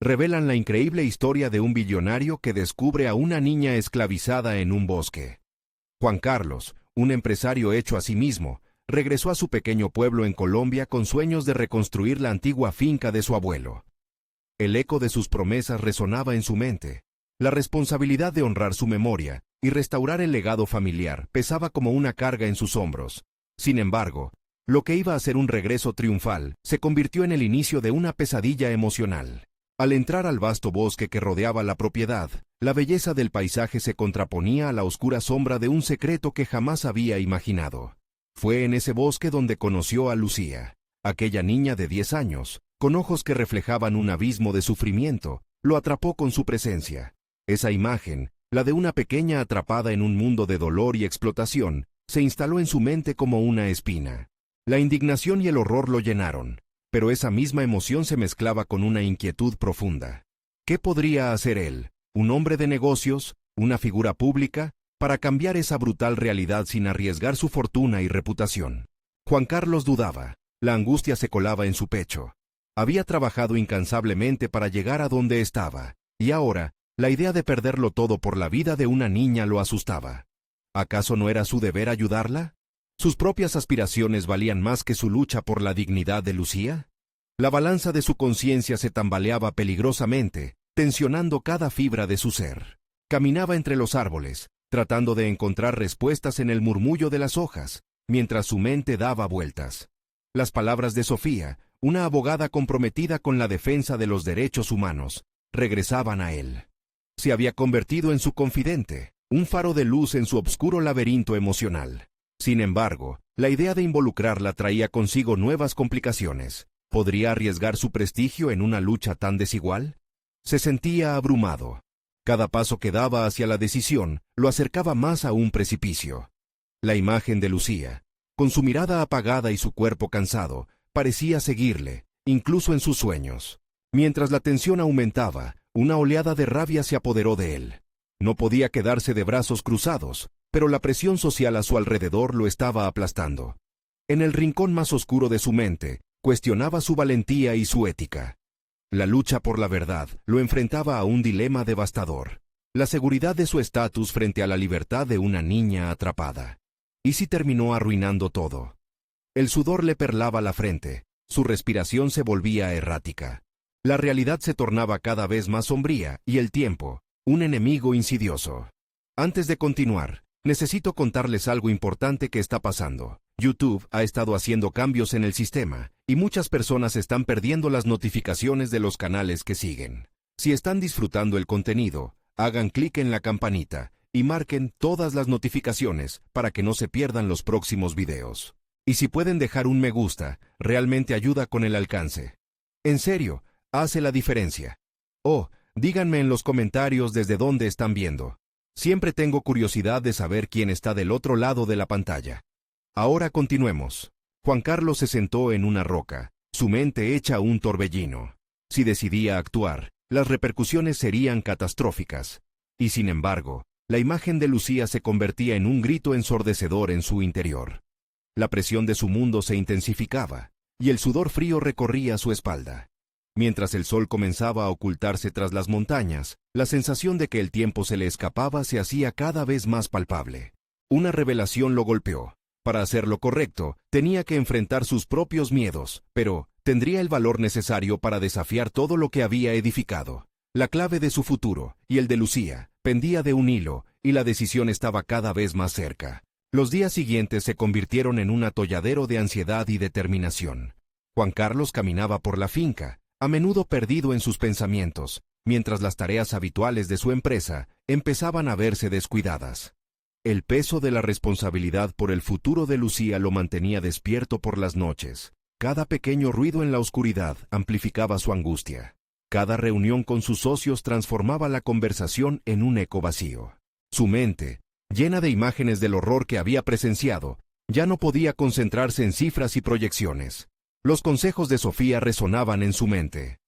revelan la increíble historia de un billonario que descubre a una niña esclavizada en un bosque. Juan Carlos, un empresario hecho a sí mismo, regresó a su pequeño pueblo en Colombia con sueños de reconstruir la antigua finca de su abuelo. El eco de sus promesas resonaba en su mente. La responsabilidad de honrar su memoria y restaurar el legado familiar pesaba como una carga en sus hombros. Sin embargo, lo que iba a ser un regreso triunfal se convirtió en el inicio de una pesadilla emocional. Al entrar al vasto bosque que rodeaba la propiedad, la belleza del paisaje se contraponía a la oscura sombra de un secreto que jamás había imaginado. Fue en ese bosque donde conoció a Lucía, aquella niña de 10 años, con ojos que reflejaban un abismo de sufrimiento. Lo atrapó con su presencia. Esa imagen, la de una pequeña atrapada en un mundo de dolor y explotación, se instaló en su mente como una espina. La indignación y el horror lo llenaron, pero esa misma emoción se mezclaba con una inquietud profunda. ¿Qué podría hacer él, un hombre de negocios, una figura pública, para cambiar esa brutal realidad sin arriesgar su fortuna y reputación? Juan Carlos dudaba. La angustia se colaba en su pecho. Había trabajado incansablemente para llegar a donde estaba, y ahora, la idea de perderlo todo por la vida de una niña lo asustaba. ¿Acaso no era su deber ayudarla? ¿Sus propias aspiraciones valían más que su lucha por la dignidad de Lucía? La balanza de su conciencia se tambaleaba peligrosamente, tensionando cada fibra de su ser. Caminaba entre los árboles, tratando de encontrar respuestas en el murmullo de las hojas, mientras su mente daba vueltas. Las palabras de Sofía, una abogada comprometida con la defensa de los derechos humanos, regresaban a él. Se había convertido en su confidente, un faro de luz en su obscuro laberinto emocional. Sin embargo, la idea de involucrarla traía consigo nuevas complicaciones. ¿Podría arriesgar su prestigio en una lucha tan desigual? Se sentía abrumado. Cada paso que daba hacia la decisión lo acercaba más a un precipicio. La imagen de Lucía, con su mirada apagada y su cuerpo cansado, parecía seguirle, incluso en sus sueños. Mientras la tensión aumentaba, una oleada de rabia se apoderó de él. No podía quedarse de brazos cruzados, pero la presión social a su alrededor lo estaba aplastando. En el rincón más oscuro de su mente, cuestionaba su valentía y su ética. La lucha por la verdad lo enfrentaba a un dilema devastador: la seguridad de su estatus frente a la libertad de una niña atrapada. ¿Y si terminó arruinando todo? El sudor le perlaba la frente, su respiración se volvía errática. La realidad se tornaba cada vez más sombría y el tiempo, un enemigo insidioso. Antes de continuar, necesito contarles algo importante que está pasando. YouTube ha estado haciendo cambios en el sistema, y muchas personas están perdiendo las notificaciones de los canales que siguen. Si están disfrutando el contenido, hagan clic en la campanita y marquen todas las notificaciones para que no se pierdan los próximos videos. Y si pueden dejar un me gusta, realmente ayuda con el alcance. En serio, hace la diferencia. Oh, díganme en los comentarios desde dónde están viendo. Siempre tengo curiosidad de saber quién está del otro lado de la pantalla. Ahora continuemos. Juan Carlos se sentó en una roca, su mente hecha un torbellino. Si decidía actuar, las repercusiones serían catastróficas. Y sin embargo, la imagen de Lucía se convertía en un grito ensordecedor en su interior. La presión de su mundo se intensificaba, y el sudor frío recorría su espalda. Mientras el sol comenzaba a ocultarse tras las montañas, la sensación de que el tiempo se le escapaba se hacía cada vez más palpable. Una revelación lo golpeó. Para hacer lo correcto, tenía que enfrentar sus propios miedos, pero tendría el valor necesario para desafiar todo lo que había edificado. La clave de su futuro, y el de Lucía, pendía de un hilo, y la decisión estaba cada vez más cerca. Los días siguientes se convirtieron en un atolladero de ansiedad y determinación. Juan Carlos caminaba por la finca, a menudo perdido en sus pensamientos, mientras las tareas habituales de su empresa empezaban a verse descuidadas. El peso de la responsabilidad por el futuro de Lucía lo mantenía despierto por las noches. Cada pequeño ruido en la oscuridad amplificaba su angustia. Cada reunión con sus socios transformaba la conversación en un eco vacío. Su mente, llena de imágenes del horror que había presenciado, ya no podía concentrarse en cifras y proyecciones. Los consejos de Sofía resonaban en su mente.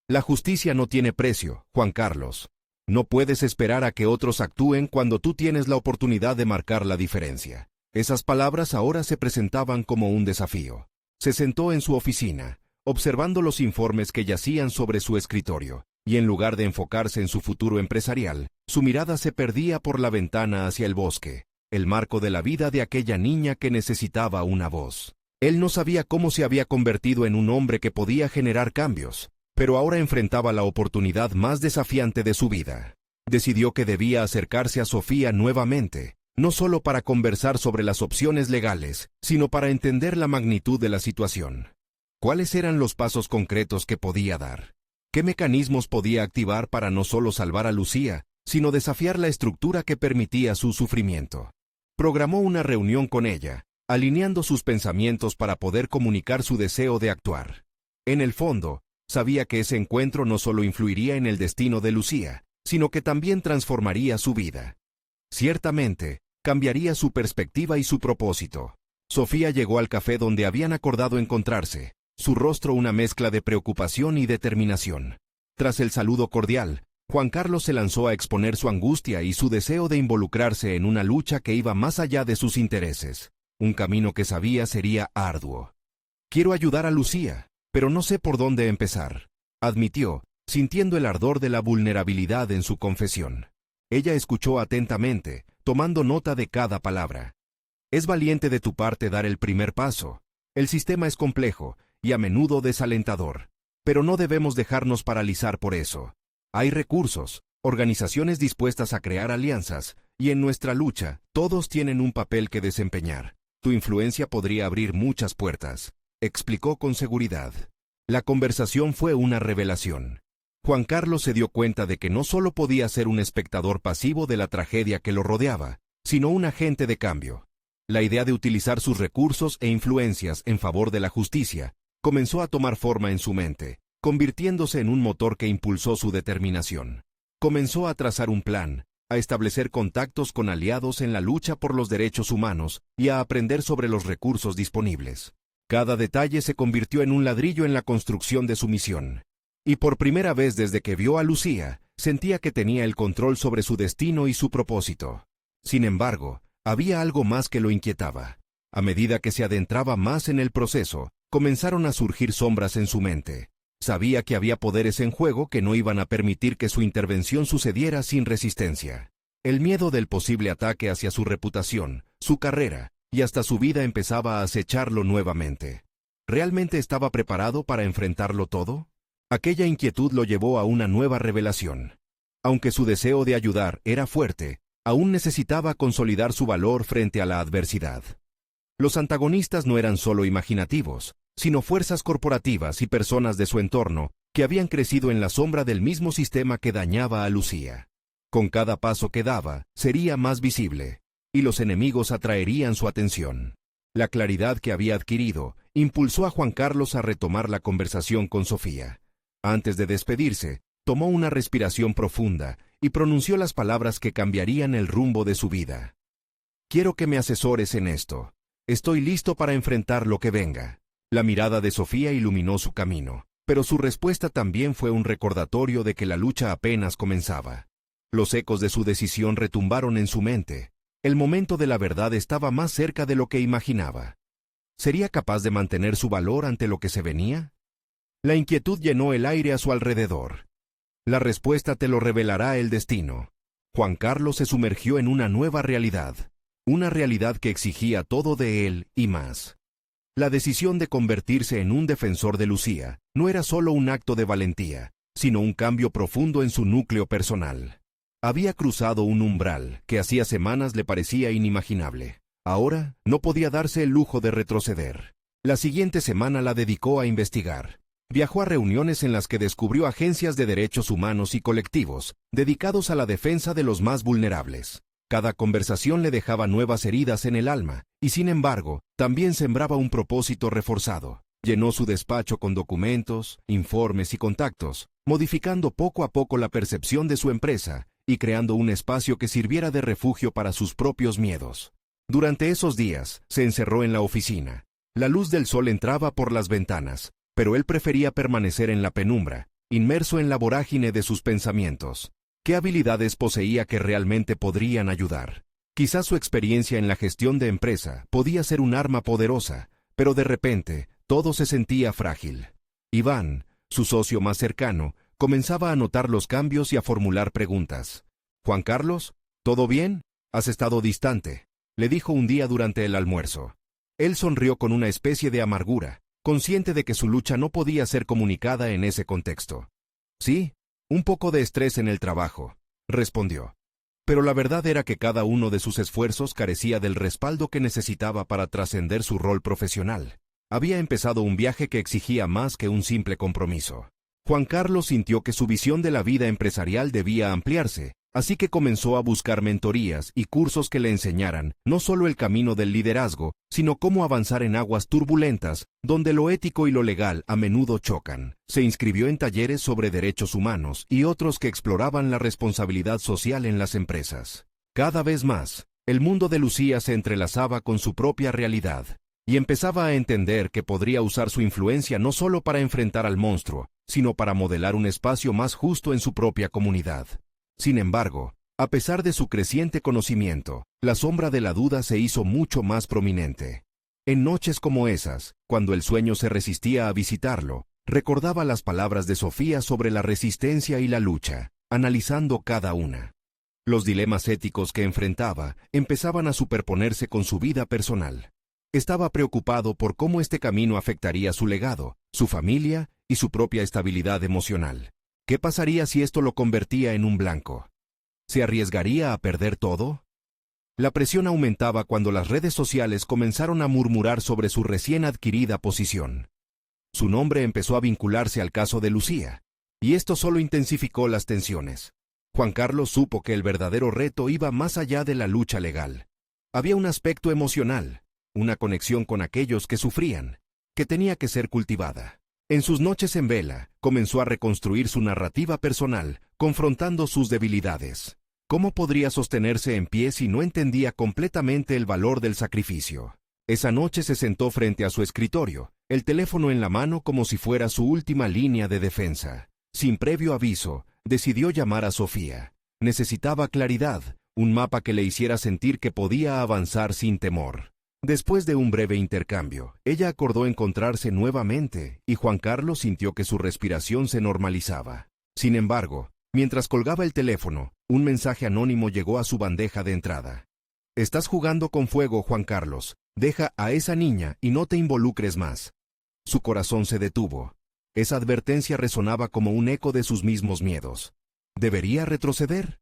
La justicia no tiene precio, Juan Carlos. No puedes esperar a que otros actúen cuando tú tienes la oportunidad de marcar la diferencia. Esas palabras ahora se presentaban como un desafío. Se sentó en su oficina, observando los informes que yacían sobre su escritorio, y en lugar de enfocarse en su futuro empresarial, su mirada se perdía por la ventana hacia el bosque, el marco de la vida de aquella niña que necesitaba una voz. Él no sabía cómo se había convertido en un hombre que podía generar cambios, pero ahora enfrentaba la oportunidad más desafiante de su vida. Decidió que debía acercarse a Sofía nuevamente, no solo para conversar sobre las opciones legales, sino para entender la magnitud de la situación. ¿Cuáles eran los pasos concretos que podía dar? ¿Qué mecanismos podía activar para no solo salvar a Lucía, sino desafiar la estructura que permitía su sufrimiento? Programó una reunión con ella, alineando sus pensamientos para poder comunicar su deseo de actuar. En el fondo, sabía que ese encuentro no solo influiría en el destino de Lucía, sino que también transformaría su vida. Ciertamente, cambiaría su perspectiva y su propósito. Sofía llegó al café donde habían acordado encontrarse, su rostro una mezcla de preocupación y determinación. Tras el saludo cordial, Juan Carlos se lanzó a exponer su angustia y su deseo de involucrarse en una lucha que iba más allá de sus intereses, un camino que sabía sería arduo. «Quiero ayudar a Lucía, pero no sé por dónde empezar», admitió, sintiendo el ardor de la vulnerabilidad en su confesión. Ella escuchó atentamente, tomando nota de cada palabra. «Es valiente de tu parte dar el primer paso. El sistema es complejo y a menudo desalentador, pero no debemos dejarnos paralizar por eso. Hay recursos, organizaciones dispuestas a crear alianzas, y en nuestra lucha, todos tienen un papel que desempeñar. Tu influencia podría abrir muchas puertas», explicó con seguridad. La conversación fue una revelación. Juan Carlos se dio cuenta de que no solo podía ser un espectador pasivo de la tragedia que lo rodeaba, sino un agente de cambio. La idea de utilizar sus recursos e influencias en favor de la justicia comenzó a tomar forma en su mente, convirtiéndose en un motor que impulsó su determinación. Comenzó a trazar un plan, a establecer contactos con aliados en la lucha por los derechos humanos y a aprender sobre los recursos disponibles. Cada detalle se convirtió en un ladrillo en la construcción de su misión. Y por primera vez desde que vio a Lucía, sentía que tenía el control sobre su destino y su propósito. Sin embargo, había algo más que lo inquietaba. A medida que se adentraba más en el proceso, comenzaron a surgir sombras en su mente. Sabía que había poderes en juego que no iban a permitir que su intervención sucediera sin resistencia. El miedo del posible ataque hacia su reputación, su carrera, y hasta su vida empezaba a acecharlo nuevamente. ¿Realmente estaba preparado para enfrentarlo todo? Aquella inquietud lo llevó a una nueva revelación. Aunque su deseo de ayudar era fuerte, aún necesitaba consolidar su valor frente a la adversidad. Los antagonistas no eran solo imaginativos, sino fuerzas corporativas y personas de su entorno que habían crecido en la sombra del mismo sistema que dañaba a Lucía. Con cada paso que daba, sería más visible, y los enemigos atraerían su atención. La claridad que había adquirido impulsó a Juan Carlos a retomar la conversación con Sofía. Antes de despedirse, tomó una respiración profunda y pronunció las palabras que cambiarían el rumbo de su vida. «Quiero que me asesores en esto. Estoy listo para enfrentar lo que venga». La mirada de Sofía iluminó su camino, pero su respuesta también fue un recordatorio de que la lucha apenas comenzaba. Los ecos de su decisión retumbaron en su mente. El momento de la verdad estaba más cerca de lo que imaginaba. ¿Sería capaz de mantener su valor ante lo que se venía? La inquietud llenó el aire a su alrededor. La respuesta te lo revelará el destino. Juan Carlos se sumergió en una nueva realidad, una realidad que exigía todo de él y más. La decisión de convertirse en un defensor de Lucía no era solo un acto de valentía, sino un cambio profundo en su núcleo personal. Había cruzado un umbral que hacía semanas le parecía inimaginable. Ahora no podía darse el lujo de retroceder. La siguiente semana la dedicó a investigar. Viajó a reuniones en las que descubrió agencias de derechos humanos y colectivos dedicados a la defensa de los más vulnerables. Cada conversación le dejaba nuevas heridas en el alma, y sin embargo, también sembraba un propósito reforzado. Llenó su despacho con documentos, informes y contactos, modificando poco a poco la percepción de su empresa y creando un espacio que sirviera de refugio para sus propios miedos. Durante esos días, se encerró en la oficina. La luz del sol entraba por las ventanas, pero él prefería permanecer en la penumbra, inmerso en la vorágine de sus pensamientos. ¿Qué habilidades poseía que realmente podrían ayudar? Quizás su experiencia en la gestión de empresa podía ser un arma poderosa, pero de repente todo se sentía frágil. Iván, su socio más cercano, Comenzaba a notar los cambios y a formular preguntas. «Juan Carlos, ¿todo bien? Has estado distante», le dijo un día durante el almuerzo. Él sonrió con una especie de amargura, consciente de que su lucha no podía ser comunicada en ese contexto. «Sí, un poco de estrés en el trabajo», respondió. Pero la verdad era que cada uno de sus esfuerzos carecía del respaldo que necesitaba para trascender su rol profesional. Había empezado un viaje que exigía más que un simple compromiso. Juan Carlos sintió que su visión de la vida empresarial debía ampliarse, así que comenzó a buscar mentorías y cursos que le enseñaran no solo el camino del liderazgo, sino cómo avanzar en aguas turbulentas, donde lo ético y lo legal a menudo chocan. Se inscribió en talleres sobre derechos humanos y otros que exploraban la responsabilidad social en las empresas. Cada vez más, el mundo de Lucía se entrelazaba con su propia realidad, y empezaba a entender que podría usar su influencia no solo para enfrentar al monstruo, sino para modelar un espacio más justo en su propia comunidad. Sin embargo, a pesar de su creciente conocimiento, la sombra de la duda se hizo mucho más prominente. En noches como esas, cuando el sueño se resistía a visitarlo, recordaba las palabras de Sofía sobre la resistencia y la lucha, analizando cada una. Los dilemas éticos que enfrentaba empezaban a superponerse con su vida personal. Estaba preocupado por cómo este camino afectaría su legado, su familia y su propia estabilidad emocional. ¿Qué pasaría si esto lo convertía en un blanco? ¿Se arriesgaría a perder todo? La presión aumentaba cuando las redes sociales comenzaron a murmurar sobre su recién adquirida posición. Su nombre empezó a vincularse al caso de Lucía, y esto solo intensificó las tensiones. Juan Carlos supo que el verdadero reto iba más allá de la lucha legal. Había un aspecto emocional, una conexión con aquellos que sufrían, que tenía que ser cultivada. En sus noches en vela, comenzó a reconstruir su narrativa personal, confrontando sus debilidades. ¿Cómo podría sostenerse en pie si no entendía completamente el valor del sacrificio? Esa noche se sentó frente a su escritorio, el teléfono en la mano como si fuera su última línea de defensa. Sin previo aviso, decidió llamar a Sofía. Necesitaba claridad, un mapa que le hiciera sentir que podía avanzar sin temor. Después de un breve intercambio, ella acordó encontrarse nuevamente, y Juan Carlos sintió que su respiración se normalizaba. Sin embargo, mientras colgaba el teléfono, un mensaje anónimo llegó a su bandeja de entrada. «Estás jugando con fuego, Juan Carlos. Deja a esa niña y no te involucres más». Su corazón se detuvo. Esa advertencia resonaba como un eco de sus mismos miedos. ¿Debería retroceder?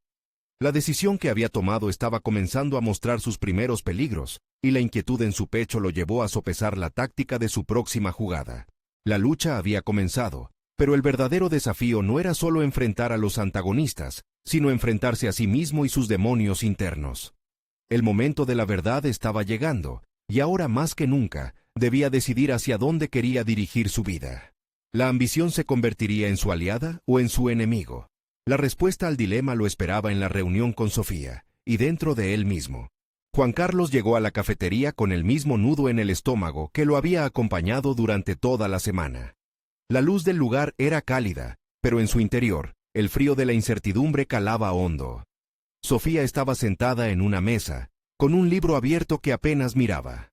La decisión que había tomado estaba comenzando a mostrar sus primeros peligros, y la inquietud en su pecho lo llevó a sopesar la táctica de su próxima jugada. La lucha había comenzado, pero el verdadero desafío no era solo enfrentar a los antagonistas, sino enfrentarse a sí mismo y sus demonios internos. El momento de la verdad estaba llegando, y ahora más que nunca, debía decidir hacia dónde quería dirigir su vida. ¿La ambición se convertiría en su aliada o en su enemigo? La respuesta al dilema lo esperaba en la reunión con Sofía, y dentro de él mismo. Juan Carlos llegó a la cafetería con el mismo nudo en el estómago que lo había acompañado durante toda la semana. La luz del lugar era cálida, pero en su interior, el frío de la incertidumbre calaba hondo. Sofía estaba sentada en una mesa, con un libro abierto que apenas miraba.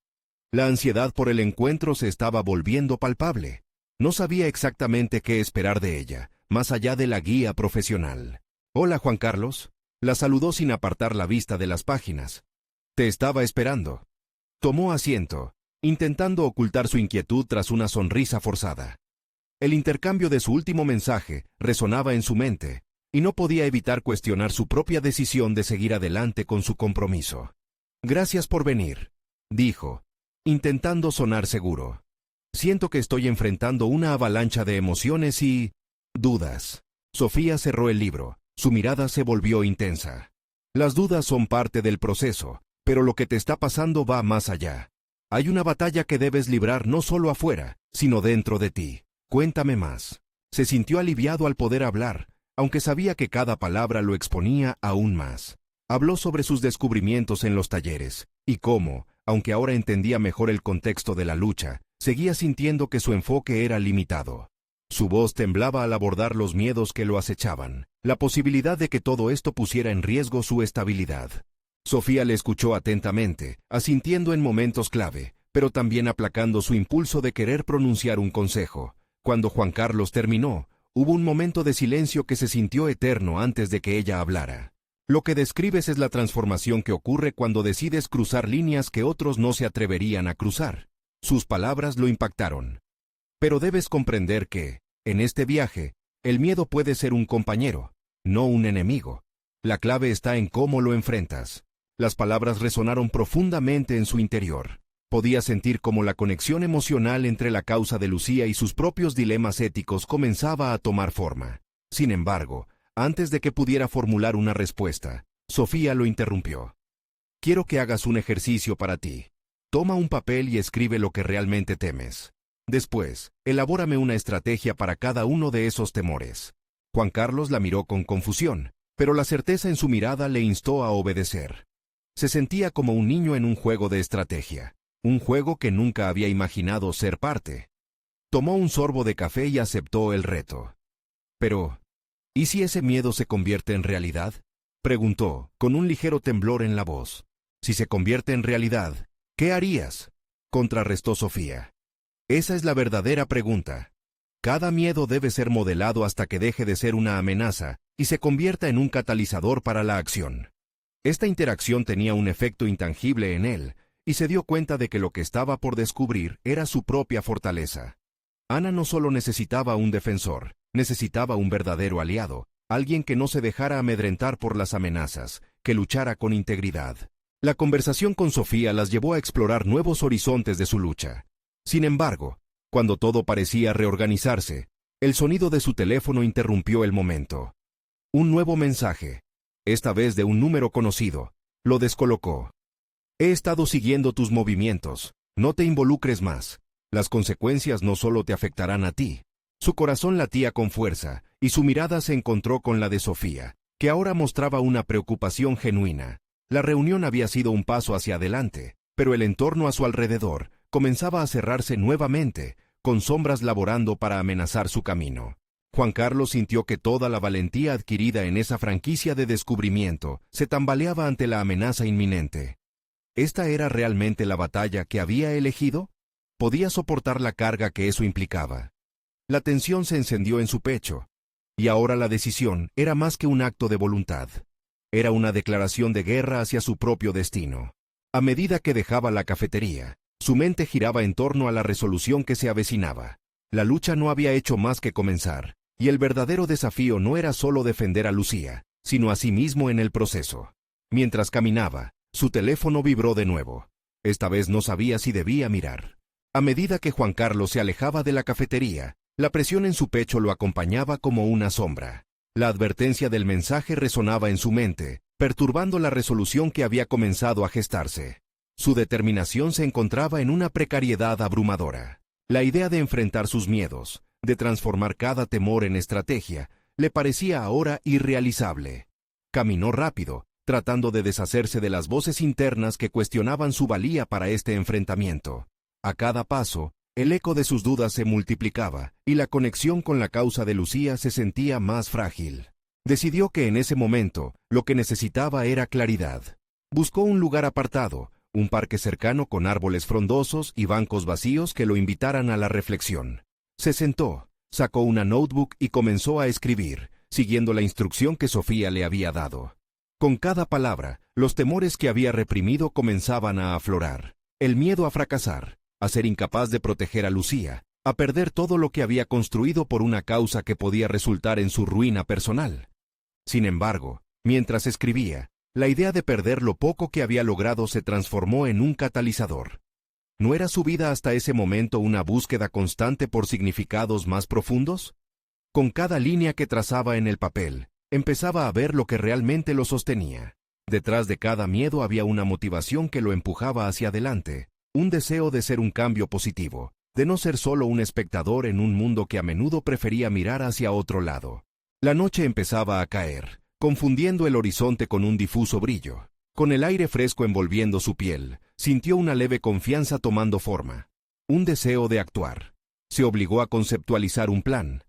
La ansiedad por el encuentro se estaba volviendo palpable. No sabía exactamente qué esperar de ella, más allá de la guía profesional. «Hola, Juan Carlos», la saludó sin apartar la vista de las páginas. «Te estaba esperando». Tomó asiento, intentando ocultar su inquietud tras una sonrisa forzada. El intercambio de su último mensaje resonaba en su mente, y no podía evitar cuestionar su propia decisión de seguir adelante con su compromiso. «Gracias por venir», dijo, intentando sonar seguro. «Siento que estoy enfrentando una avalancha de emociones y dudas». Sofía cerró el libro. Su mirada se volvió intensa. «Las dudas son parte del proceso, pero lo que te está pasando va más allá. Hay una batalla que debes librar no solo afuera, sino dentro de ti. Cuéntame más». Se sintió aliviado al poder hablar, aunque sabía que cada palabra lo exponía aún más. Habló sobre sus descubrimientos en los talleres, y cómo, aunque ahora entendía mejor el contexto de la lucha, seguía sintiendo que su enfoque era limitado. Su voz temblaba al abordar los miedos que lo acechaban, la posibilidad de que todo esto pusiera en riesgo su estabilidad. Sofía le escuchó atentamente, asintiendo en momentos clave, pero también aplacando su impulso de querer pronunciar un consejo. Cuando Juan Carlos terminó, Hubo un momento de silencio que se sintió eterno antes de que ella hablara. Lo que describes es la transformación que ocurre cuando decides cruzar líneas que otros no se atreverían a cruzar. Sus palabras lo impactaron. Pero debes comprender que, en este viaje, el miedo puede ser un compañero, no un enemigo. La clave está en cómo lo enfrentas. Las palabras resonaron profundamente en su interior. Podía sentir cómo la conexión emocional entre la causa de Lucía y sus propios dilemas éticos comenzaba a tomar forma. Sin embargo, antes de que pudiera formular una respuesta, Sofía lo interrumpió. Quiero que hagas un ejercicio para ti. Toma un papel y escribe lo que realmente temes. Después, elabórame una estrategia para cada uno de esos temores. Juan Carlos la miró con confusión, pero la certeza en su mirada le instó a obedecer. Se sentía como un niño en un juego de estrategia, un juego que nunca había imaginado ser parte. Tomó un sorbo de café y aceptó el reto. Pero, ¿y si ese miedo se convierte en realidad? Preguntó, con un ligero temblor en la voz. Si se convierte en realidad, ¿qué harías? Contrarrestó Sofía. Esa es la verdadera pregunta. Cada miedo debe ser modelado hasta que deje de ser una amenaza y se convierta en un catalizador para la acción. Esta interacción tenía un efecto intangible en él, y se dio cuenta de que lo que estaba por descubrir era su propia fortaleza. Ana no solo necesitaba un defensor, necesitaba un verdadero aliado, alguien que no se dejara amedrentar por las amenazas, que luchara con integridad. La conversación con Sofía las llevó a explorar nuevos horizontes de su lucha. Sin embargo, cuando todo parecía reorganizarse, el sonido de su teléfono interrumpió el momento. Un nuevo mensaje, esta vez de un número conocido, lo descolocó. He estado siguiendo tus movimientos, no te involucres más. Las consecuencias no solo te afectarán a ti. Su corazón latía con fuerza, y su mirada se encontró con la de Sofía, que ahora mostraba una preocupación genuina. La reunión había sido un paso hacia adelante, pero el entorno a su alrededor comenzaba a cerrarse nuevamente, con sombras laborando para amenazar su camino. Juan Carlos sintió que toda la valentía adquirida en esa franquicia de descubrimiento se tambaleaba ante la amenaza inminente. ¿Esta era realmente la batalla que había elegido? ¿Podía soportar la carga que eso implicaba? La tensión se encendió en su pecho, y ahora la decisión era más que un acto de voluntad. Era una declaración de guerra hacia su propio destino. A medida que dejaba la cafetería, su mente giraba en torno a la resolución que se avecinaba. La lucha no había hecho más que comenzar, y el verdadero desafío no era solo defender a Lucía, sino a sí mismo en el proceso. Mientras caminaba, su teléfono vibró de nuevo. Esta vez no sabía si debía mirar. A medida que Juan Carlos se alejaba de la cafetería, la presión en su pecho lo acompañaba como una sombra. La advertencia del mensaje resonaba en su mente, perturbando la resolución que había comenzado a gestarse. Su determinación se encontraba en una precariedad abrumadora. La idea de enfrentar sus miedos, de transformar cada temor en estrategia, le parecía ahora irrealizable. Caminó rápido, tratando de deshacerse de las voces internas que cuestionaban su valía para este enfrentamiento. A cada paso, el eco de sus dudas se multiplicaba, y la conexión con la causa de Lucía se sentía más frágil. Decidió que en ese momento, lo que necesitaba era claridad. Buscó un lugar apartado, un parque cercano con árboles frondosos y bancos vacíos que lo invitaran a la reflexión. Se sentó, sacó una notebook y comenzó a escribir, siguiendo la instrucción que Sofía le había dado. Con cada palabra, los temores que había reprimido comenzaban a aflorar. El miedo a fracasar, a ser incapaz de proteger a Lucía, a perder todo lo que había construido por una causa que podía resultar en su ruina personal. Sin embargo, mientras escribía, la idea de perder lo poco que había logrado se transformó en un catalizador. ¿No era su vida hasta ese momento una búsqueda constante por significados más profundos? Con cada línea que trazaba en el papel, empezaba a ver lo que realmente lo sostenía. Detrás de cada miedo había una motivación que lo empujaba hacia adelante, un deseo de ser un cambio positivo, de no ser solo un espectador en un mundo que a menudo prefería mirar hacia otro lado. La noche empezaba a caer, confundiendo el horizonte con un difuso brillo. Con el aire fresco envolviendo su piel, sintió una leve confianza tomando forma. Un deseo de actuar. Se obligó a conceptualizar un plan.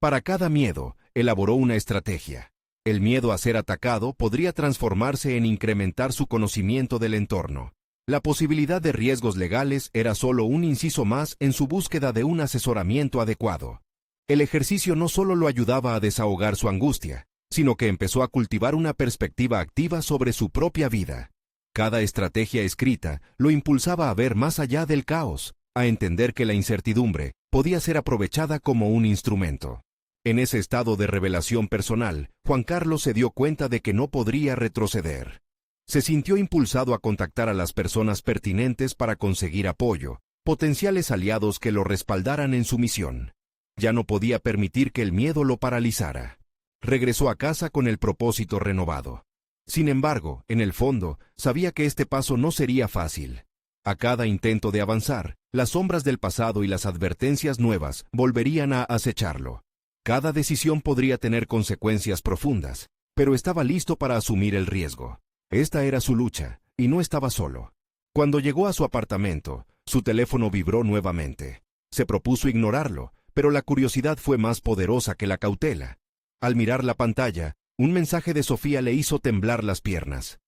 Para cada miedo, elaboró una estrategia. El miedo a ser atacado podría transformarse en incrementar su conocimiento del entorno. La posibilidad de riesgos legales era solo un inciso más en su búsqueda de un asesoramiento adecuado. El ejercicio no solo lo ayudaba a desahogar su angustia, sino que empezó a cultivar una perspectiva activa sobre su propia vida. Cada estrategia escrita lo impulsaba a ver más allá del caos, a entender que la incertidumbre podía ser aprovechada como un instrumento. En ese estado de revelación personal, Juan Carlos se dio cuenta de que no podría retroceder. Se sintió impulsado a contactar a las personas pertinentes para conseguir apoyo, potenciales aliados que lo respaldaran en su misión. Ya no podía permitir que el miedo lo paralizara. Regresó a casa con el propósito renovado. Sin embargo, en el fondo, sabía que este paso no sería fácil. A cada intento de avanzar, las sombras del pasado y las advertencias nuevas volverían a acecharlo. Cada decisión podría tener consecuencias profundas, pero estaba listo para asumir el riesgo. Esta era su lucha, y no estaba solo. Cuando llegó a su apartamento, su teléfono vibró nuevamente. Se propuso ignorarlo, pero la curiosidad fue más poderosa que la cautela. Al mirar la pantalla, un mensaje de Sofía le hizo temblar las piernas.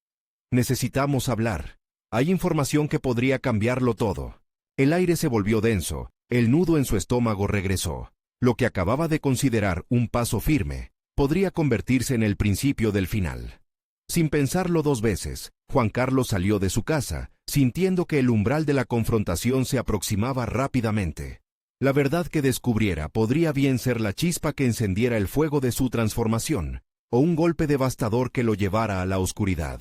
Necesitamos hablar. Hay información que podría cambiarlo todo. El aire se volvió denso, el nudo en su estómago regresó. Lo que acababa de considerar un paso firme, podría convertirse en el principio del final. Sin pensarlo dos veces, Juan Carlos salió de su casa, sintiendo que el umbral de la confrontación se aproximaba rápidamente. La verdad que descubriera podría bien ser la chispa que encendiera el fuego de su transformación, o un golpe devastador que lo llevara a la oscuridad.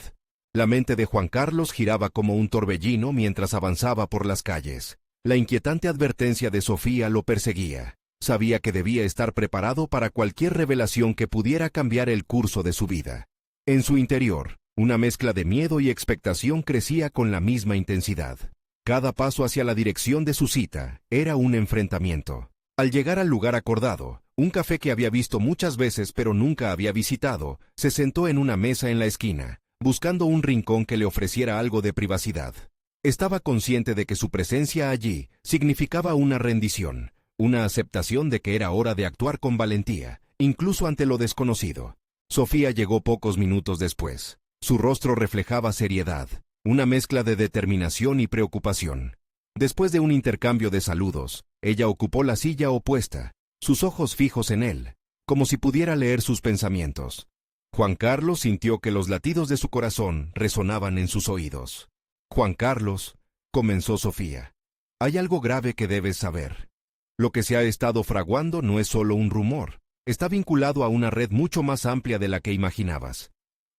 La mente de Juan Carlos giraba como un torbellino mientras avanzaba por las calles. La inquietante advertencia de Sofía lo perseguía. Sabía que debía estar preparado para cualquier revelación que pudiera cambiar el curso de su vida. En su interior, una mezcla de miedo y expectación crecía con la misma intensidad. Cada paso hacia la dirección de su cita era un enfrentamiento. Al llegar al lugar acordado, un café que había visto muchas veces pero nunca había visitado, se sentó en una mesa en la esquina, buscando un rincón que le ofreciera algo de privacidad. Estaba consciente de que su presencia allí significaba una rendición, una aceptación de que era hora de actuar con valentía, incluso ante lo desconocido. Sofía llegó pocos minutos después. Su rostro reflejaba seriedad, una mezcla de determinación y preocupación. Después de un intercambio de saludos, ella ocupó la silla opuesta, sus ojos fijos en él, como si pudiera leer sus pensamientos. Juan Carlos sintió que los latidos de su corazón resonaban en sus oídos. «Juan Carlos», comenzó Sofía, «hay algo grave que debes saber. Lo que se ha estado fraguando no es solo un rumor, está vinculado a una red mucho más amplia de la que imaginabas».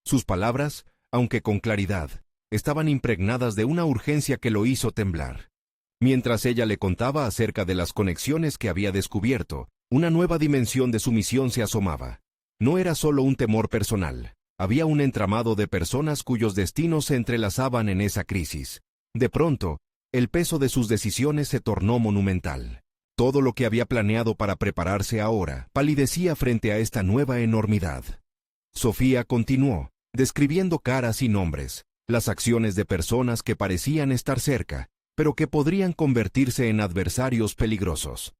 Sus palabras, aunque con claridad, estaban impregnadas de una urgencia que lo hizo temblar. Mientras ella le contaba acerca de las conexiones que había descubierto, una nueva dimensión de su misión se asomaba. No era solo un temor personal, había un entramado de personas cuyos destinos se entrelazaban en esa crisis. De pronto, el peso de sus decisiones se tornó monumental. Todo lo que había planeado para prepararse ahora palidecía frente a esta nueva enormidad. Sofía continuó, describiendo caras y nombres, las acciones de personas que parecían estar cerca, pero que podrían convertirse en adversarios peligrosos.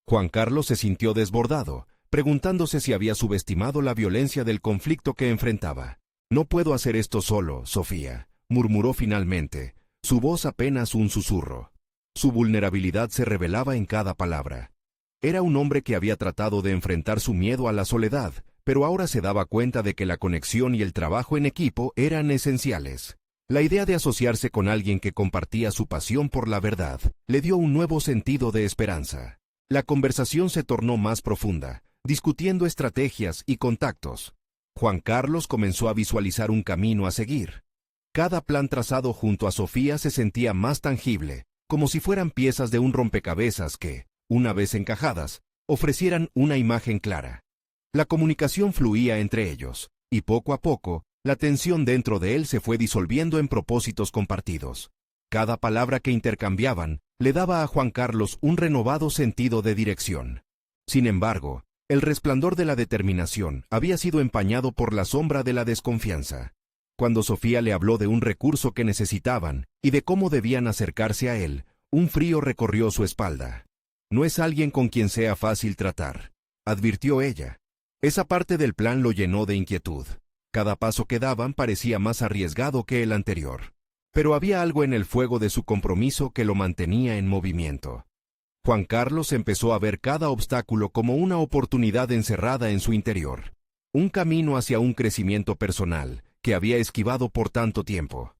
Juan Carlos se sintió desbordado, preguntándose si había subestimado la violencia del conflicto que enfrentaba. «No puedo hacer esto solo, Sofía», murmuró finalmente, su voz apenas un susurro. Su vulnerabilidad se revelaba en cada palabra. Era un hombre que había tratado de enfrentar su miedo a la soledad, pero ahora se daba cuenta de que la conexión y el trabajo en equipo eran esenciales. La idea de asociarse con alguien que compartía su pasión por la verdad le dio un nuevo sentido de esperanza. La conversación se tornó más profunda, discutiendo estrategias y contactos. Juan Carlos comenzó a visualizar un camino a seguir. Cada plan trazado junto a Sofía se sentía más tangible, como si fueran piezas de un rompecabezas que, una vez encajadas, ofrecieran una imagen clara. La comunicación fluía entre ellos, y poco a poco, la tensión dentro de él se fue disolviendo en propósitos compartidos. Cada palabra que intercambiaban le daba a Juan Carlos un renovado sentido de dirección. Sin embargo, el resplandor de la determinación había sido empañado por la sombra de la desconfianza. Cuando Sofía le habló de un recurso que necesitaban y de cómo debían acercarse a él, un frío recorrió su espalda. «No es alguien con quien sea fácil tratar», advirtió ella. Esa parte del plan lo llenó de inquietud. Cada paso que daban parecía más arriesgado que el anterior. Pero había algo en el fuego de su compromiso que lo mantenía en movimiento. Juan Carlos empezó a ver cada obstáculo como una oportunidad encerrada en su interior. Un camino hacia un crecimiento personal que había esquivado por tanto tiempo.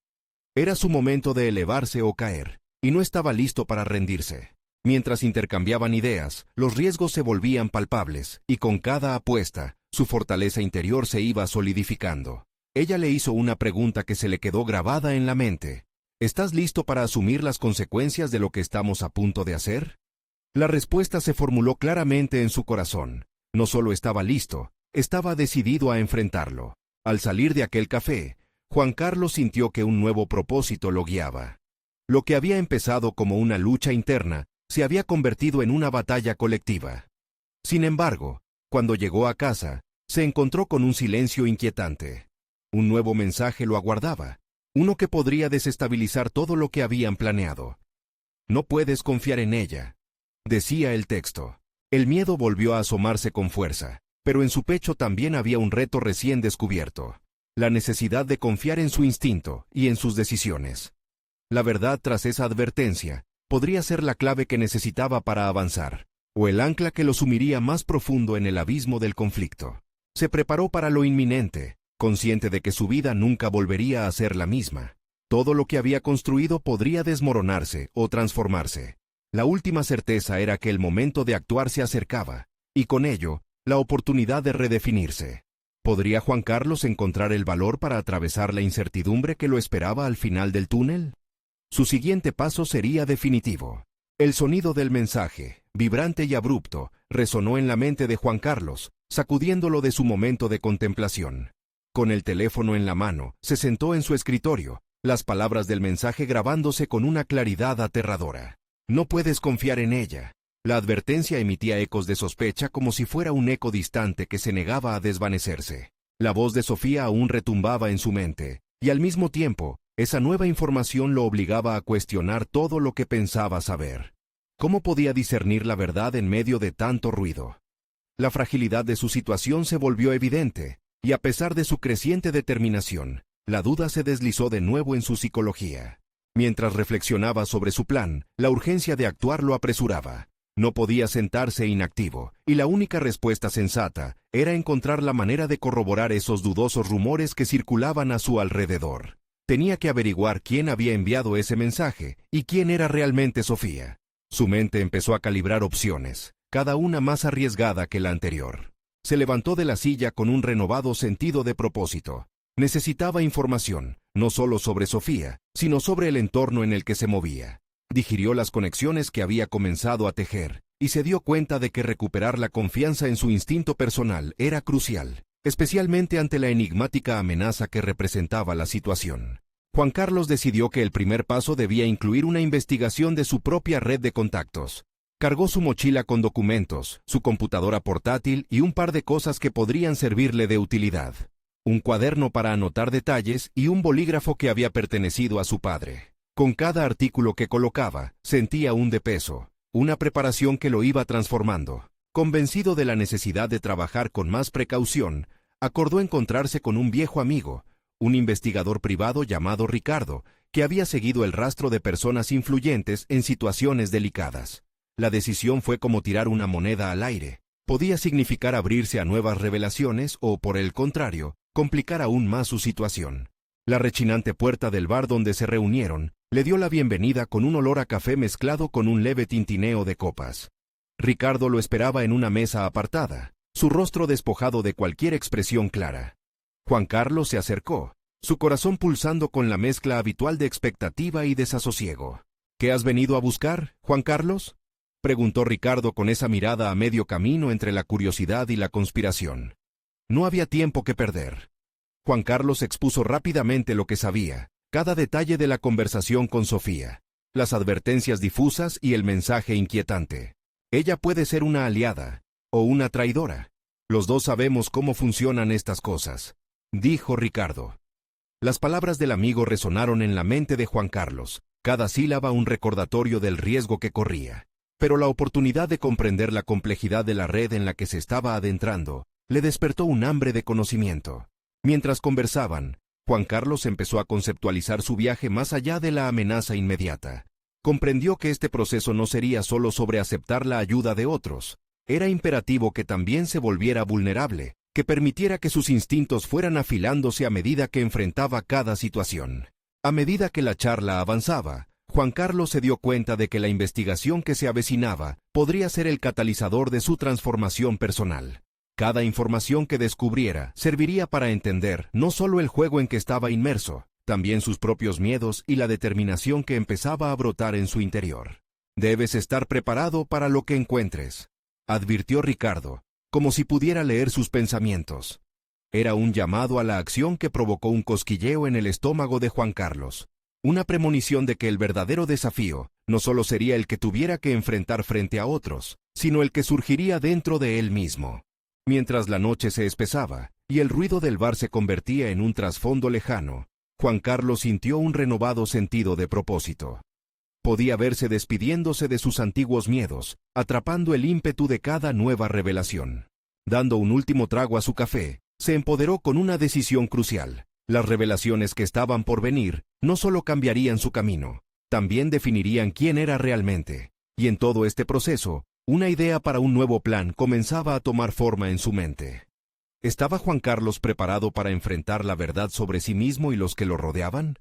Era su momento de elevarse o caer, y no estaba listo para rendirse. Mientras intercambiaban ideas, los riesgos se volvían palpables, y con cada apuesta, su fortaleza interior se iba solidificando. Ella le hizo una pregunta que se le quedó grabada en la mente. ¿Estás listo para asumir las consecuencias de lo que estamos a punto de hacer? La respuesta se formuló claramente en su corazón. No solo estaba listo, estaba decidido a enfrentarlo. Al salir de aquel café, Juan Carlos sintió que un nuevo propósito lo guiaba. Lo que había empezado como una lucha interna se había convertido en una batalla colectiva. Sin embargo, cuando llegó a casa, se encontró con un silencio inquietante. Un nuevo mensaje lo aguardaba, uno que podría desestabilizar todo lo que habían planeado. No puedes confiar en ella, decía el texto. El miedo volvió a asomarse con fuerza, pero en su pecho también había un reto recién descubierto: la necesidad de confiar en su instinto y en sus decisiones. La verdad tras esa advertencia podría ser la clave que necesitaba para avanzar, o el ancla que lo sumiría más profundo en el abismo del conflicto. Se preparó para lo inminente, consciente de que su vida nunca volvería a ser la misma. Todo lo que había construido podría desmoronarse o transformarse. La última certeza era que el momento de actuar se acercaba, y con ello, la oportunidad de redefinirse. ¿Podría Juan Carlos encontrar el valor para atravesar la incertidumbre que lo esperaba al final del túnel? Su siguiente paso sería definitivo. El sonido del mensaje, vibrante y abrupto, resonó en la mente de Juan Carlos, sacudiéndolo de su momento de contemplación. Con el teléfono en la mano, se sentó en su escritorio, las palabras del mensaje grabándose con una claridad aterradora. No puedes confiar en ella. La advertencia emitía ecos de sospecha como si fuera un eco distante que se negaba a desvanecerse. La voz de Sofía aún retumbaba en su mente, y al mismo tiempo, esa nueva información lo obligaba a cuestionar todo lo que pensaba saber. ¿Cómo podía discernir la verdad en medio de tanto ruido? La fragilidad de su situación se volvió evidente, y a pesar de su creciente determinación, la duda se deslizó de nuevo en su psicología. Mientras reflexionaba sobre su plan, la urgencia de actuar lo apresuraba. No podía sentarse inactivo, y la única respuesta sensata era encontrar la manera de corroborar esos dudosos rumores que circulaban a su alrededor. Tenía que averiguar quién había enviado ese mensaje y quién era realmente Sofía. Su mente empezó a calibrar opciones, cada una más arriesgada que la anterior. Se levantó de la silla con un renovado sentido de propósito. Necesitaba información, no solo sobre Sofía, sino sobre el entorno en el que se movía. Digirió las conexiones que había comenzado a tejer, y se dio cuenta de que recuperar la confianza en su instinto personal era crucial, especialmente ante la enigmática amenaza que representaba la situación. Juan Carlos decidió que el primer paso debía incluir una investigación de su propia red de contactos. Cargó su mochila con documentos, su computadora portátil y un par de cosas que podrían servirle de utilidad. Un cuaderno para anotar detalles y un bolígrafo que había pertenecido a su padre. Con cada artículo que colocaba, sentía un de peso, una preparación que lo iba transformando. Convencido de la necesidad de trabajar con más precaución, acordó encontrarse con un viejo amigo, un investigador privado llamado Ricardo, que había seguido el rastro de personas influyentes en situaciones delicadas. La decisión fue como tirar una moneda al aire. Podía significar abrirse a nuevas revelaciones o, por el contrario, complicar aún más su situación. La rechinante puerta del bar donde se reunieron le dio la bienvenida con un olor a café mezclado con un leve tintineo de copas. Ricardo lo esperaba en una mesa apartada, su rostro despojado de cualquier expresión clara. Juan Carlos se acercó, su corazón pulsando con la mezcla habitual de expectativa y desasosiego. ¿Qué has venido a buscar, Juan Carlos?, preguntó Ricardo con esa mirada a medio camino entre la curiosidad y la conspiración. No había tiempo que perder. Juan Carlos expuso rápidamente lo que sabía, cada detalle de la conversación con Sofía, las advertencias difusas y el mensaje inquietante. Ella puede ser una aliada o una traidora. Los dos sabemos cómo funcionan estas cosas, dijo Ricardo. Las palabras del amigo resonaron en la mente de Juan Carlos, cada sílaba un recordatorio del riesgo que corría. Pero la oportunidad de comprender la complejidad de la red en la que se estaba adentrando le despertó un hambre de conocimiento. Mientras conversaban, Juan Carlos empezó a conceptualizar su viaje más allá de la amenaza inmediata. Comprendió que este proceso no sería solo sobre aceptar la ayuda de otros. Era imperativo que también se volviera vulnerable, que permitiera que sus instintos fueran afilándose a medida que enfrentaba cada situación. A medida que la charla avanzaba, Juan Carlos se dio cuenta de que la investigación que se avecinaba podría ser el catalizador de su transformación personal. Cada información que descubriera serviría para entender no solo el juego en que estaba inmerso, también sus propios miedos y la determinación que empezaba a brotar en su interior. «Debes estar preparado para lo que encuentres», advirtió Ricardo, como si pudiera leer sus pensamientos. Era un llamado a la acción que provocó un cosquilleo en el estómago de Juan Carlos, una premonición de que el verdadero desafío no solo sería el que tuviera que enfrentar frente a otros, sino el que surgiría dentro de él mismo. Mientras la noche se espesaba y el ruido del bar se convertía en un trasfondo lejano, Juan Carlos sintió un renovado sentido de propósito. Podía verse despidiéndose de sus antiguos miedos, atrapando el ímpetu de cada nueva revelación. Dando un último trago a su café, se empoderó con una decisión crucial. Las revelaciones que estaban por venir no solo cambiarían su camino, también definirían quién era realmente. Y en todo este proceso, una idea para un nuevo plan comenzaba a tomar forma en su mente. ¿Estaba Juan Carlos preparado para enfrentar la verdad sobre sí mismo y los que lo rodeaban?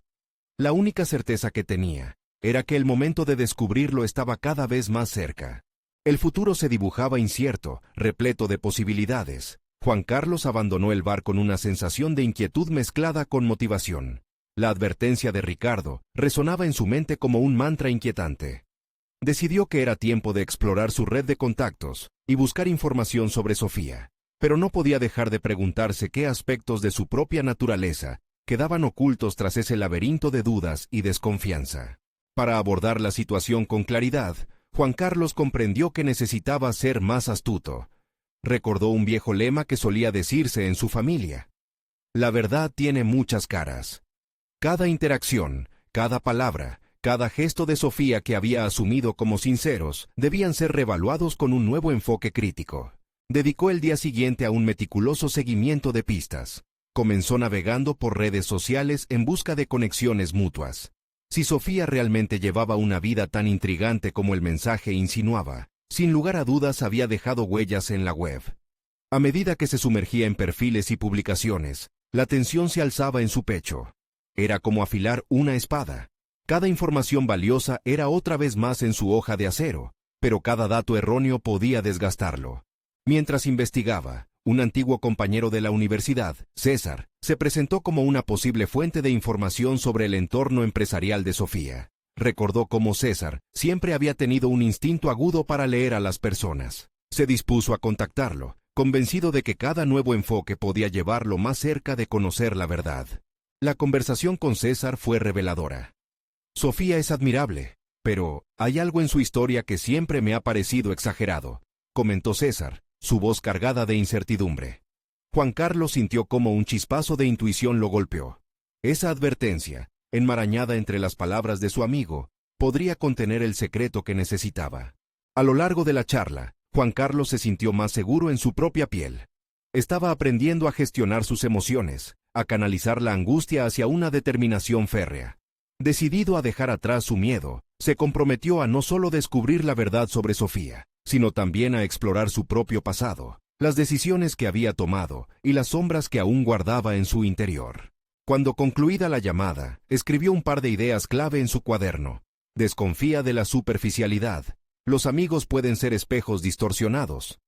La única certeza que tenía era que el momento de descubrirlo estaba cada vez más cerca. El futuro se dibujaba incierto, repleto de posibilidades. Juan Carlos abandonó el bar con una sensación de inquietud mezclada con motivación. La advertencia de Ricardo resonaba en su mente como un mantra inquietante. Decidió que era tiempo de explorar su red de contactos y buscar información sobre Sofía, pero no podía dejar de preguntarse qué aspectos de su propia naturaleza quedaban ocultos tras ese laberinto de dudas y desconfianza. Para abordar la situación con claridad, Juan Carlos comprendió que necesitaba ser más astuto. Recordó un viejo lema que solía decirse en su familia: «La verdad tiene muchas caras». Cada interacción, cada palabra, cada gesto de Sofía que había asumido como sinceros debían ser reevaluados con un nuevo enfoque crítico. Dedicó el día siguiente a un meticuloso seguimiento de pistas. Comenzó navegando por redes sociales en busca de conexiones mutuas. Si Sofía realmente llevaba una vida tan intrigante como el mensaje insinuaba, sin lugar a dudas había dejado huellas en la web. A medida que se sumergía en perfiles y publicaciones, la tensión se alzaba en su pecho. Era como afilar una espada. Cada información valiosa era otra vez más en su hoja de acero, pero cada dato erróneo podía desgastarlo. Mientras investigaba, un antiguo compañero de la universidad, César, se presentó como una posible fuente de información sobre el entorno empresarial de Sofía. Recordó cómo César siempre había tenido un instinto agudo para leer a las personas. Se dispuso a contactarlo, convencido de que cada nuevo enfoque podía llevarlo más cerca de conocer la verdad. La conversación con César fue reveladora. «Sofía es admirable, pero hay algo en su historia que siempre me ha parecido exagerado», comentó César, su voz cargada de incertidumbre. Juan Carlos sintió como un chispazo de intuición lo golpeó. Esa advertencia, enmarañada entre las palabras de su amigo, podría contener el secreto que necesitaba. A lo largo de la charla, Juan Carlos se sintió más seguro en su propia piel. Estaba aprendiendo a gestionar sus emociones, a canalizar la angustia hacia una determinación férrea. Decidido a dejar atrás su miedo, se comprometió a no solo descubrir la verdad sobre Sofía, sino también a explorar su propio pasado, las decisiones que había tomado y las sombras que aún guardaba en su interior. Cuando concluida la llamada, escribió un par de ideas clave en su cuaderno. Desconfía de la superficialidad. Los amigos pueden ser espejos distorsionados.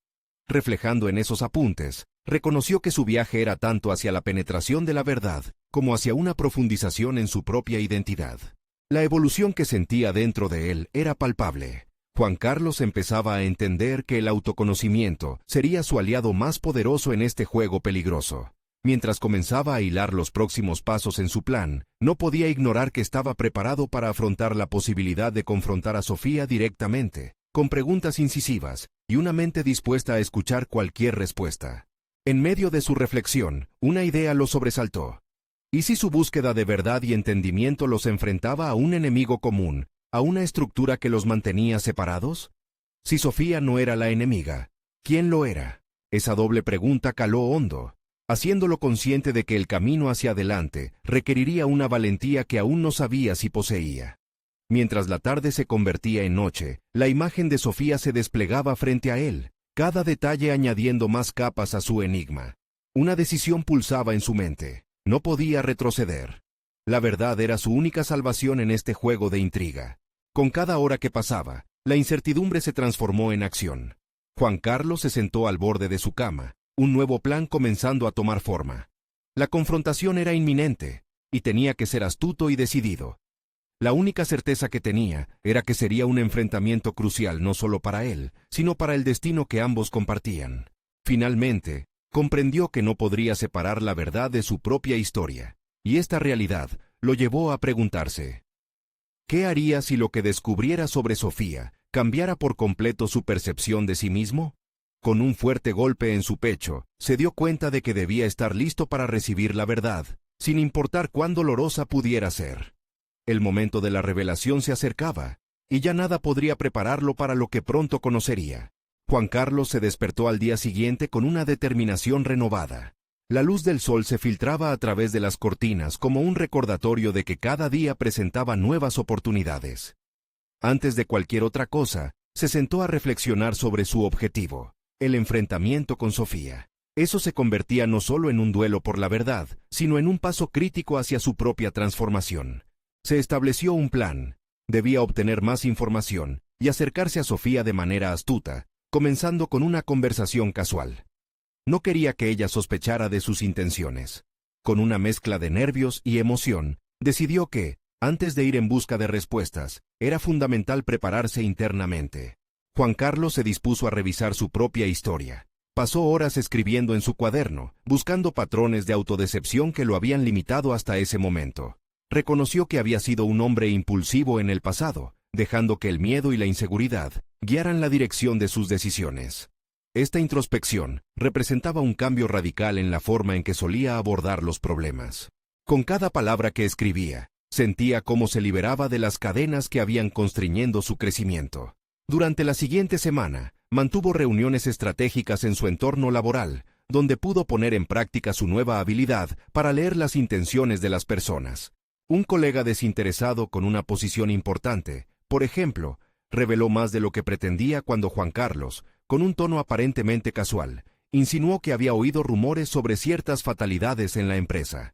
Reflejando en esos apuntes, reconoció que su viaje era tanto hacia la penetración de la verdad como hacia una profundización en su propia identidad. La evolución que sentía dentro de él era palpable. Juan Carlos empezaba a entender que el autoconocimiento sería su aliado más poderoso en este juego peligroso. Mientras comenzaba a hilar los próximos pasos en su plan, no podía ignorar que estaba preparado para afrontar la posibilidad de confrontar a Sofía directamente, con preguntas incisivas y una mente dispuesta a escuchar cualquier respuesta. En medio de su reflexión, una idea lo sobresaltó. ¿Y si su búsqueda de verdad y entendimiento los enfrentaba a un enemigo común, a una estructura que los mantenía separados? Si Sofía no era la enemiga, ¿quién lo era? Esa doble pregunta caló hondo, haciéndolo consciente de que el camino hacia adelante requeriría una valentía que aún no sabía si poseía. Mientras la tarde se convertía en noche, la imagen de Sofía se desplegaba frente a él, cada detalle añadiendo más capas a su enigma. Una decisión pulsaba en su mente. No podía retroceder. La verdad era su única salvación en este juego de intriga. Con cada hora que pasaba, la incertidumbre se transformó en acción. Juan Carlos se sentó al borde de su cama, un nuevo plan comenzando a tomar forma. La confrontación era inminente, y tenía que ser astuto y decidido. La única certeza que tenía era que sería un enfrentamiento crucial no solo para él, sino para el destino que ambos compartían. Finalmente, comprendió que no podría separar la verdad de su propia historia, y esta realidad lo llevó a preguntarse: ¿qué haría si lo que descubriera sobre Sofía cambiara por completo su percepción de sí mismo? Con un fuerte golpe en su pecho, se dio cuenta de que debía estar listo para recibir la verdad, sin importar cuán dolorosa pudiera ser. El momento de la revelación se acercaba, y ya nada podría prepararlo para lo que pronto conocería. Juan Carlos se despertó al día siguiente con una determinación renovada. La luz del sol se filtraba a través de las cortinas como un recordatorio de que cada día presentaba nuevas oportunidades. Antes de cualquier otra cosa, se sentó a reflexionar sobre su objetivo, el enfrentamiento con Sofía. Eso se convertía no solo en un duelo por la verdad, sino en un paso crítico hacia su propia transformación. Se estableció un plan. Debía obtener más información y acercarse a Sofía de manera astuta, comenzando con una conversación casual. No quería que ella sospechara de sus intenciones. Con una mezcla de nervios y emoción, decidió que, antes de ir en busca de respuestas, era fundamental prepararse internamente. Juan Carlos se dispuso a revisar su propia historia. Pasó horas escribiendo en su cuaderno, buscando patrones de autodecepción que lo habían limitado hasta ese momento. Reconoció que había sido un hombre impulsivo en el pasado, dejando que el miedo y la inseguridad guiaran la dirección de sus decisiones. Esta introspección representaba un cambio radical en la forma en que solía abordar los problemas. Con cada palabra que escribía, sentía cómo se liberaba de las cadenas que habían constriñendo su crecimiento. Durante la siguiente semana, mantuvo reuniones estratégicas en su entorno laboral, donde pudo poner en práctica su nueva habilidad para leer las intenciones de las personas. Un colega desinteresado con una posición importante, por ejemplo, reveló más de lo que pretendía cuando Juan Carlos, con un tono aparentemente casual, insinuó que había oído rumores sobre ciertas fatalidades en la empresa.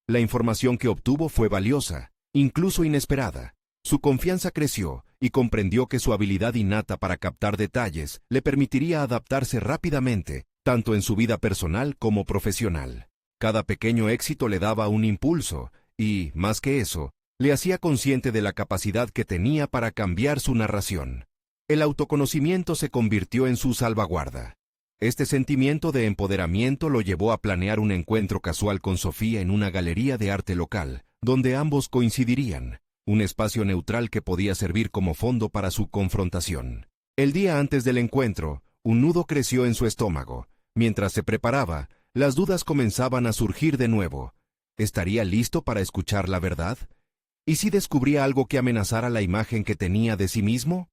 La información que obtuvo fue valiosa, incluso inesperada. Su confianza creció y comprendió que su habilidad innata para captar detalles le permitiría adaptarse rápidamente, tanto en su vida personal como profesional. Cada pequeño éxito le daba un impulso, y, más que eso, le hacía consciente de la capacidad que tenía para cambiar su narración. El autoconocimiento se convirtió en su salvaguarda. Este sentimiento de empoderamiento lo llevó a planear un encuentro casual con Sofía en una galería de arte local, donde ambos coincidirían, un espacio neutral que podía servir como fondo para su confrontación. El día antes del encuentro, un nudo creció en su estómago. Mientras se preparaba, las dudas comenzaban a surgir de nuevo. ¿Estaría listo para escuchar la verdad? ¿Y si descubría algo que amenazara la imagen que tenía de sí mismo?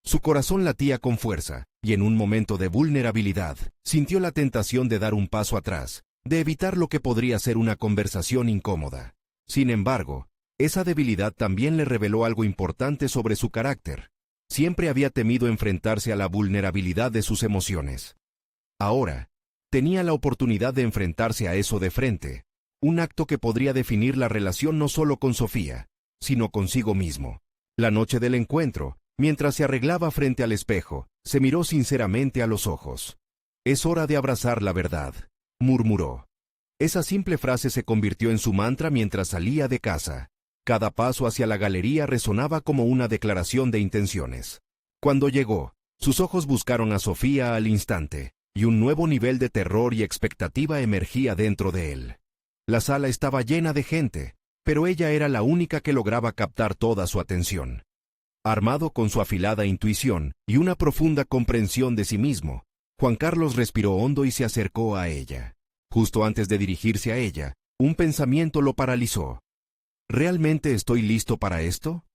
Su corazón latía con fuerza, y en un momento de vulnerabilidad, sintió la tentación de dar un paso atrás, de evitar lo que podría ser una conversación incómoda. Sin embargo, esa debilidad también le reveló algo importante sobre su carácter. Siempre había temido enfrentarse a la vulnerabilidad de sus emociones. Ahora, tenía la oportunidad de enfrentarse a eso de frente, un acto que podría definir la relación no solo con Sofía, sino consigo mismo. La noche del encuentro, mientras se arreglaba frente al espejo, se miró sinceramente a los ojos. «Es hora de abrazar la verdad», murmuró. Esa simple frase se convirtió en su mantra mientras salía de casa. Cada paso hacia la galería resonaba como una declaración de intenciones. Cuando llegó, sus ojos buscaron a Sofía al instante, y un nuevo nivel de terror y expectativa emergía dentro de él. La sala estaba llena de gente, pero ella era la única que lograba captar toda su atención. Armado con su afilada intuición y una profunda comprensión de sí mismo, Juan Carlos respiró hondo y se acercó a ella. Justo antes de dirigirse a ella, un pensamiento lo paralizó. ¿Realmente estoy listo para esto?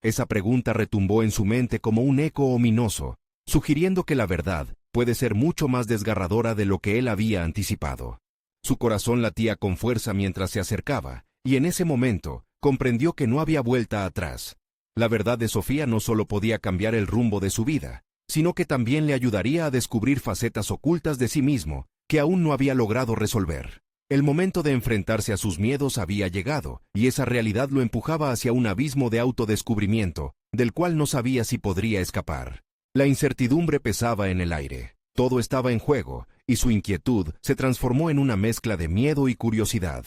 Esa pregunta retumbó en su mente como un eco ominoso, sugiriendo que la verdad puede ser mucho más desgarradora de lo que él había anticipado. Su corazón latía con fuerza mientras se acercaba, y en ese momento comprendió que no había vuelta atrás. La verdad de Sofía no solo podía cambiar el rumbo de su vida, sino que también le ayudaría a descubrir facetas ocultas de sí mismo que aún no había logrado resolver. El momento de enfrentarse a sus miedos había llegado, y esa realidad lo empujaba hacia un abismo de autodescubrimiento, del cual no sabía si podría escapar. La incertidumbre pesaba en el aire. Todo estaba en juego, y su inquietud se transformó en una mezcla de miedo y curiosidad.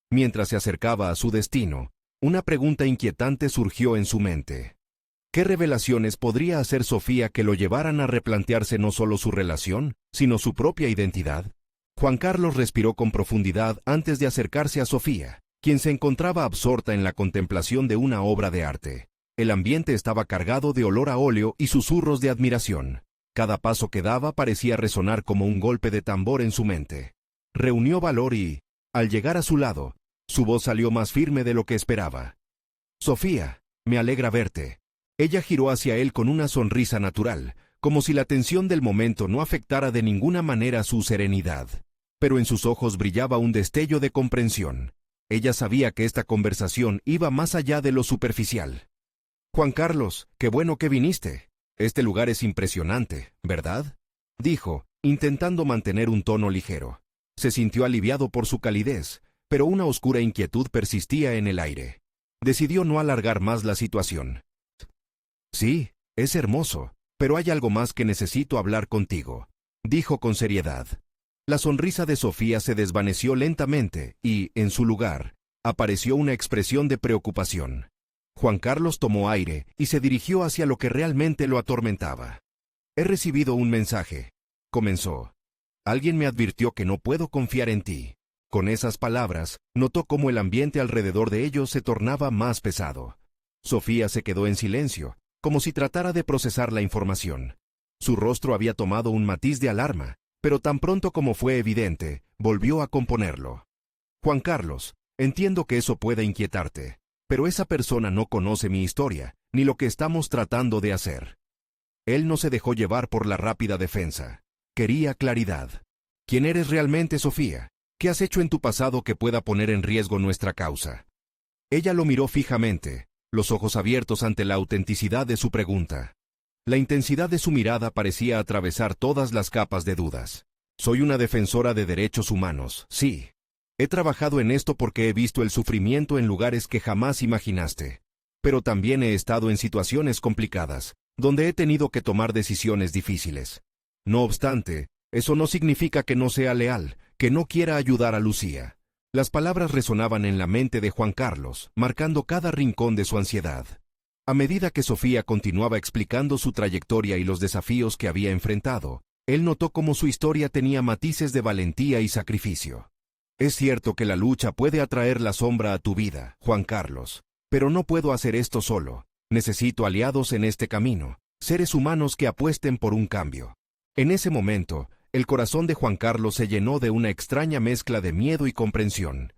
Mientras se acercaba a su destino, una pregunta inquietante surgió en su mente. ¿Qué revelaciones podría hacer Sofía que lo llevaran a replantearse no solo su relación, sino su propia identidad? Juan Carlos respiró con profundidad antes de acercarse a Sofía, quien se encontraba absorta en la contemplación de una obra de arte. El ambiente estaba cargado de olor a óleo y susurros de admiración. Cada paso que daba parecía resonar como un golpe de tambor en su mente. Reunió valor y, al llegar a su lado, su voz salió más firme de lo que esperaba. «Sofía, me alegra verte». Ella giró hacia él con una sonrisa natural, como si la tensión del momento no afectara de ninguna manera su serenidad. Pero en sus ojos brillaba un destello de comprensión. Ella sabía que esta conversación iba más allá de lo superficial. «Juan Carlos, qué bueno que viniste. Este lugar es impresionante, ¿verdad?», dijo, intentando mantener un tono ligero. Se sintió aliviado por su calidez, pero una oscura inquietud persistía en el aire. Decidió no alargar más la situación. «Sí, es hermoso, pero hay algo más que necesito hablar contigo», dijo con seriedad. La sonrisa de Sofía se desvaneció lentamente y, en su lugar, apareció una expresión de preocupación. Juan Carlos tomó aire y se dirigió hacia lo que realmente lo atormentaba. «He recibido un mensaje», comenzó. «Alguien me advirtió que no puedo confiar en ti». Con esas palabras, notó cómo el ambiente alrededor de ellos se tornaba más pesado. Sofía se quedó en silencio, como si tratara de procesar la información. Su rostro había tomado un matiz de alarma, pero tan pronto como fue evidente, volvió a componerlo. «Juan Carlos, entiendo que eso pueda inquietarte, pero esa persona no conoce mi historia, ni lo que estamos tratando de hacer». Él no se dejó llevar por la rápida defensa. Quería claridad. «¿Quién eres realmente, Sofía? ¿Qué has hecho en tu pasado que pueda poner en riesgo nuestra causa?». Ella lo miró fijamente, los ojos abiertos ante la autenticidad de su pregunta. La intensidad de su mirada parecía atravesar todas las capas de dudas. «Soy una defensora de derechos humanos, sí. He trabajado en esto porque he visto el sufrimiento en lugares que jamás imaginaste. Pero también he estado en situaciones complicadas, donde he tenido que tomar decisiones difíciles. No obstante, eso no significa que no sea leal, que no quiera ayudar a Lucía». Las palabras resonaban en la mente de Juan Carlos, marcando cada rincón de su ansiedad. A medida que Sofía continuaba explicando su trayectoria y los desafíos que había enfrentado, él notó cómo su historia tenía matices de valentía y sacrificio. «Es cierto que la lucha puede atraer la sombra a tu vida, Juan Carlos, pero no puedo hacer esto solo. Necesito aliados en este camino, seres humanos que apuesten por un cambio». En ese momento, el corazón de Juan Carlos se llenó de una extraña mezcla de miedo y comprensión.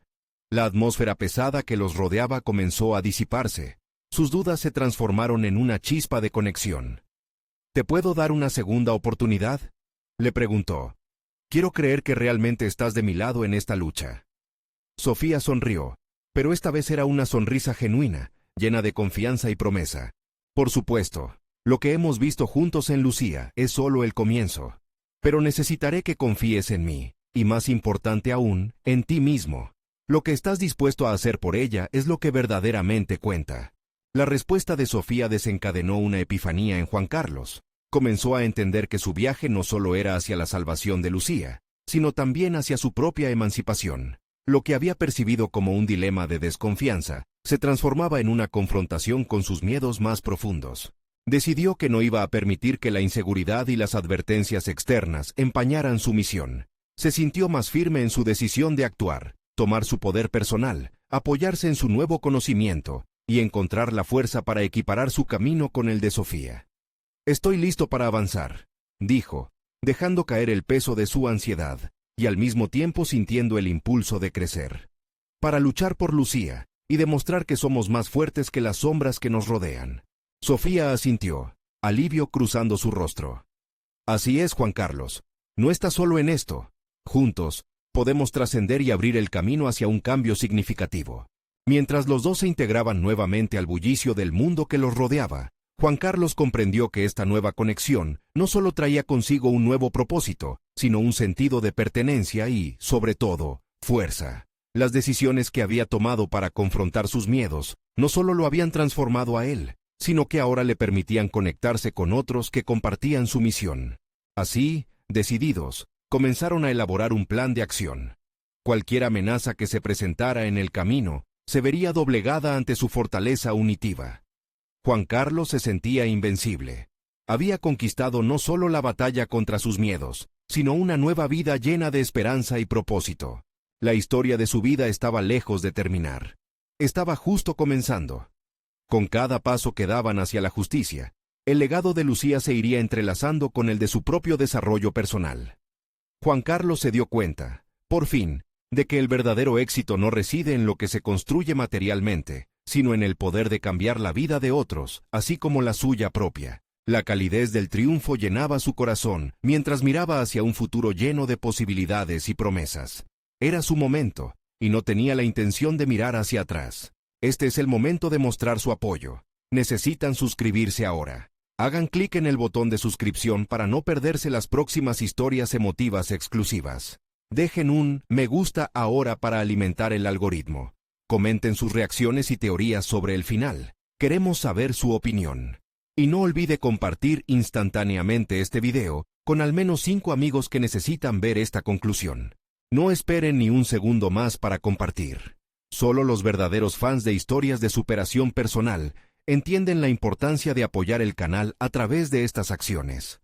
La atmósfera pesada que los rodeaba comenzó a disiparse. Sus dudas se transformaron en una chispa de conexión. «¿Te puedo dar una segunda oportunidad?», le preguntó. «Quiero creer que realmente estás de mi lado en esta lucha». Sofía sonrió, pero esta vez era una sonrisa genuina, llena de confianza y promesa. «Por supuesto, lo que hemos visto juntos en Lucía es solo el comienzo. Pero necesitaré que confíes en mí, y más importante aún, en ti mismo. Lo que estás dispuesto a hacer por ella es lo que verdaderamente cuenta». La respuesta de Sofía desencadenó una epifanía en Juan Carlos. Comenzó a entender que su viaje no solo era hacia la salvación de Lucía, sino también hacia su propia emancipación. Lo que había percibido como un dilema de desconfianza, se transformaba en una confrontación con sus miedos más profundos. Decidió que no iba a permitir que la inseguridad y las advertencias externas empañaran su misión. Se sintió más firme en su decisión de actuar, tomar su poder personal, apoyarse en su nuevo conocimiento y encontrar la fuerza para equiparar su camino con el de Sofía. «Estoy listo para avanzar», dijo, dejando caer el peso de su ansiedad y al mismo tiempo sintiendo el impulso de crecer. «Para luchar por Lucía y demostrar que somos más fuertes que las sombras que nos rodean». Sofía asintió, alivio cruzando su rostro. «Así es, Juan Carlos. No estás solo en esto. Juntos, podemos trascender y abrir el camino hacia un cambio significativo». Mientras los dos se integraban nuevamente al bullicio del mundo que los rodeaba, Juan Carlos comprendió que esta nueva conexión no solo traía consigo un nuevo propósito, sino un sentido de pertenencia y, sobre todo, fuerza. Las decisiones que había tomado para confrontar sus miedos no solo lo habían transformado a él, sino que ahora le permitían conectarse con otros que compartían su misión. Así, decididos, comenzaron a elaborar un plan de acción. Cualquier amenaza que se presentara en el camino se vería doblegada ante su fortaleza unitiva. Juan Carlos se sentía invencible. Había conquistado no solo la batalla contra sus miedos, sino una nueva vida llena de esperanza y propósito. La historia de su vida estaba lejos de terminar. Estaba justo comenzando. Con cada paso que daban hacia la justicia, el legado de Lucía se iría entrelazando con el de su propio desarrollo personal. Juan Carlos se dio cuenta, por fin, de que el verdadero éxito no reside en lo que se construye materialmente, sino en el poder de cambiar la vida de otros, así como la suya propia. La calidez del triunfo llenaba su corazón mientras miraba hacia un futuro lleno de posibilidades y promesas. Era su momento, y no tenía la intención de mirar hacia atrás. Este es el momento de mostrar su apoyo. Necesitan suscribirse ahora. Hagan clic en el botón de suscripción para no perderse las próximas historias emotivas exclusivas. Dejen un me gusta ahora para alimentar el algoritmo. Comenten sus reacciones y teorías sobre el final. Queremos saber su opinión. Y no olvide compartir instantáneamente este video con al menos 5 amigos que necesitan ver esta conclusión. No esperen ni un segundo más para compartir. Solo los verdaderos fans de historias de superación personal entienden la importancia de apoyar el canal a través de estas acciones.